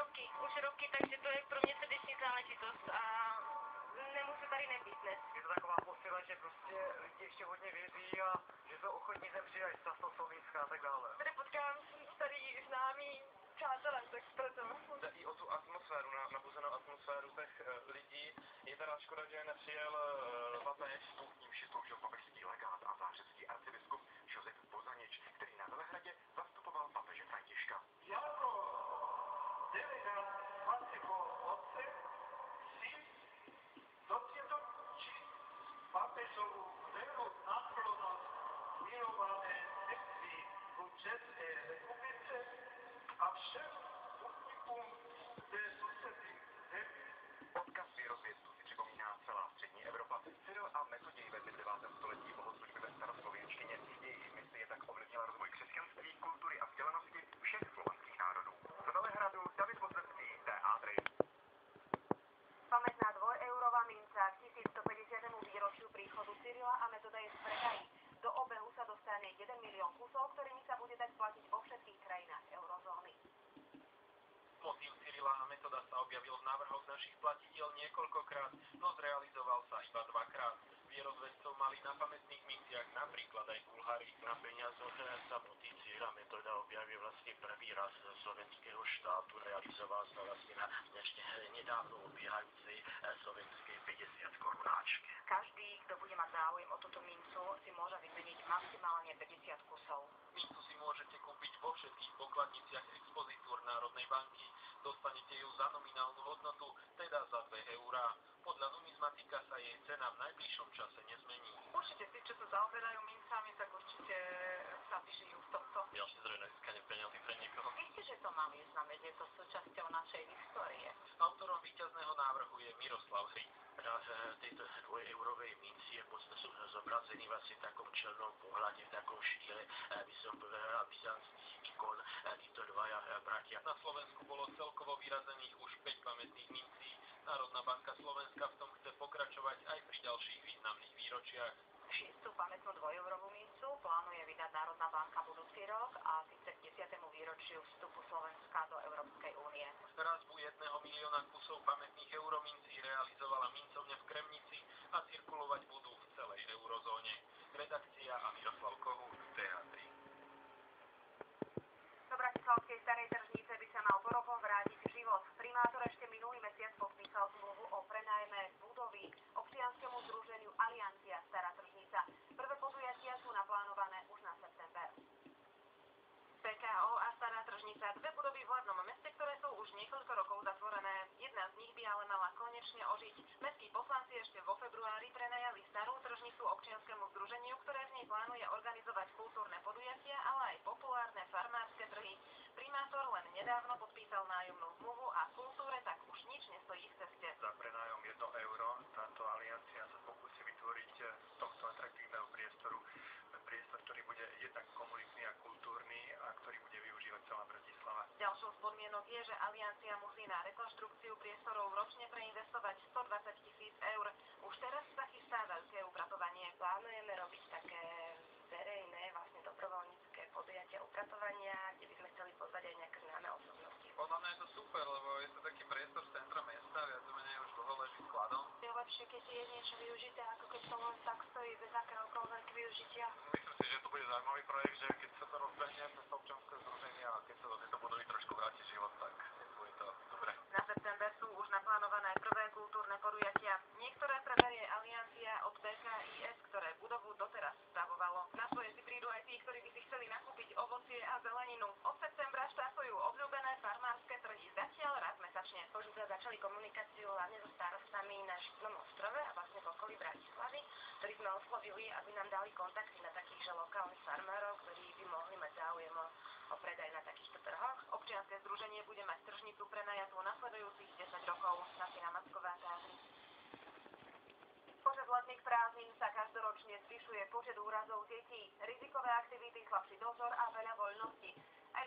už roky, takže to je pro mě srdeční záležitost a nemůžu tady nebýt. Je to taková posila, že prostě lidi ještě hodně věří a že jsou ochotní sem přijít z toho Slovenska a tak dále. Tady potkám starý známý přátelé, tak proto. Jde i o tu atmosféru, nabuzenou atmosféru těch lidí. Je teda škoda, že nepřijel papež. S ním sloužil papežský legát a zářecký arcibiskup Josef Bozanič, který na Velehradě zastupoval papeže Františka. Jako delegát svatého otce si dosvědčit papežovu veru náklonnosť milované sekci v Českej republice a všem publikum ze susedných zemí. Odkaz věrozvědců si připomíná celá střední Evropa. Cyril a Metoděj vedli v 9. století bohoslužby ve staroslověnštině. Jejich misie tak ovlivnila rozvoj křesťanství, kultury a vzdělanosti všech slovanských národů. Z Velehradu David Podzecký, TA3. Pamätná dvojeurová minca k 1150. výročiu príchodu Cyrila a Metodeje z predají. Do obehu sa dostane 1 milión kusov, ktorými sa bude dať platiť vo všetkých krajinách eurozóny. Motív Cyrila a Metoda sa objavil v návrhoch našich platiteľ niekoľkokrát, no zrealizoval sa iba dvakrát. Vierozvedcov mali na pamätných minciach napríklad aj Bulhári. Na peniazoch sa motív Cyrila Metoda objavil vlastne prvý raz slovenského štátu. Realizoval sa vlastne na dnešne nedávno obiehajúcej slovenskej 50 korunáčke. Každý, kto bude mať záujem o túto mincu, si môže vymeniť maximálne 50 kusov. Mincu si môžete kúpiť vo všetkých pokladniciach expozitúr Národnej banky. Dostanete ju za nominálnu hodnotu, teda za 2 eurá. Podľa numizmatika sa jej cena v najbližšom čase nezmení. Určite tí, čo sa zaoberajú mincami, tak určite sa vyžijú v tomto. Ďalší zdroj na získanie peniazy pre niekoho. Isté, že to má význam, je to súčasťou našej histórie. Autorom víťazného návrhu je Miroslav Hrík. Na tejto 2-eurovej minci je podstate zobrazený vlastne v takom černom pohľade, v takom štýle, by som povedal, byzantských ikon, títo dvaja bratia. Na Slovensku bolo celkovo vyrazených už 5 pamätných mincí. Národná banka Slovenska v tom chce pokračovať aj pri ďalších významných výročiach. 6. pamätnú dvojeurovú mincu plánuje vydať Národná banka budúci rok a síce k 10. výročiu vstupu Slovenska do Európskej únie. Razbu 1 milióna kusov pamätných euromincí realizovala mincovňa v Kremnici a cirkulovať budú v celej eurozóne. Redakcia a Miroslav Kohút, TA3. Do bratislavskej starej tržnice by sa mal po rokoch vrátiť život. Primátor ešte minulý mesiac podpísal zmluvu o prenajme budovy občianskemu združeniu Aliancia Stará tržnica. Prvé podujatia sú naplánované už na september. PKO a Stará tržnica, dve budovy v hlavnom meste, ktoré sú už niekoľko rokov zatvorené. Jedna z nich by ale mala konečne ožiť. Mestskí poslanci ešte vo februári prenajali Starú tržnicu občianskemu združeniu, ktoré v nej plánuje organizovať kultúrne podujatia, ale aj populárne farmárske trhy. Primátor len nedávno podpísal nájomnú zmluvu a kultúre tak už nič nestojí v ceste. Za prenájom 1 euro táto aliancia sa pokusí vytvoriť z tohto atraktívneho priestoru priestor, ktorý bude jednak komunitný a kultúrny a ktorý bude využívať celá Bratislava. Ďalšou z podmienok je, že Aliancia musí na rekonštrukciu priestorov ročne preinvestovať 120 000 eur. Už teraz sa chystá veľké upratovanie. Plánujeme robiť také verejné, vlastne dobrovoľnícke podujatia upratovania, kde by sme chceli pozvať aj nejaké známe osobnosti. Podľa mňa je to super, lebo je to taký priestor v centre mesta, viac menej už dlho leží skladom. Je lepšie, keď je niečo využité, ako keď to len tak stojí bez akéhokoľvek využitia. Myslím si, že to bude zaujímavý projekt, že keď sa to rozbehne cez občianske združenie a keď sa do tejto budovy trošku vráti život, tak bude to dobre. Na september sú už naplánované prvé kultúrne podujatia. Niektoré preberie Aliancia od BKIS, ktoré budovu doteraz spravovalo. Na svoje si prídu aj tí, ktorí by si chceli nakúpiť ovocie a zeleninu. Od septembra štartujú obľúbené farmárske trhy. Zatiaľ raz mesačne. Už sme začali komunikáciu hlavne so starostami na Žitnom ostrove a vlastne v okolí Bratislavy, ktorí sme oslovili, aby nám dali kontakty na takých že lokálnych farmárov, ktorí by mohli mať záujem o predaj na takýchto trhoch. Občianske združenie bude mať tržnicu prenajatú nasledujúcich 10 rokov. Martina Macková, TA3. Počas letných prázdnin sa každoročne zvyšuje počet úrazov detí, rizikové aktivity, slabší dozor a veľa voľnosti. Aj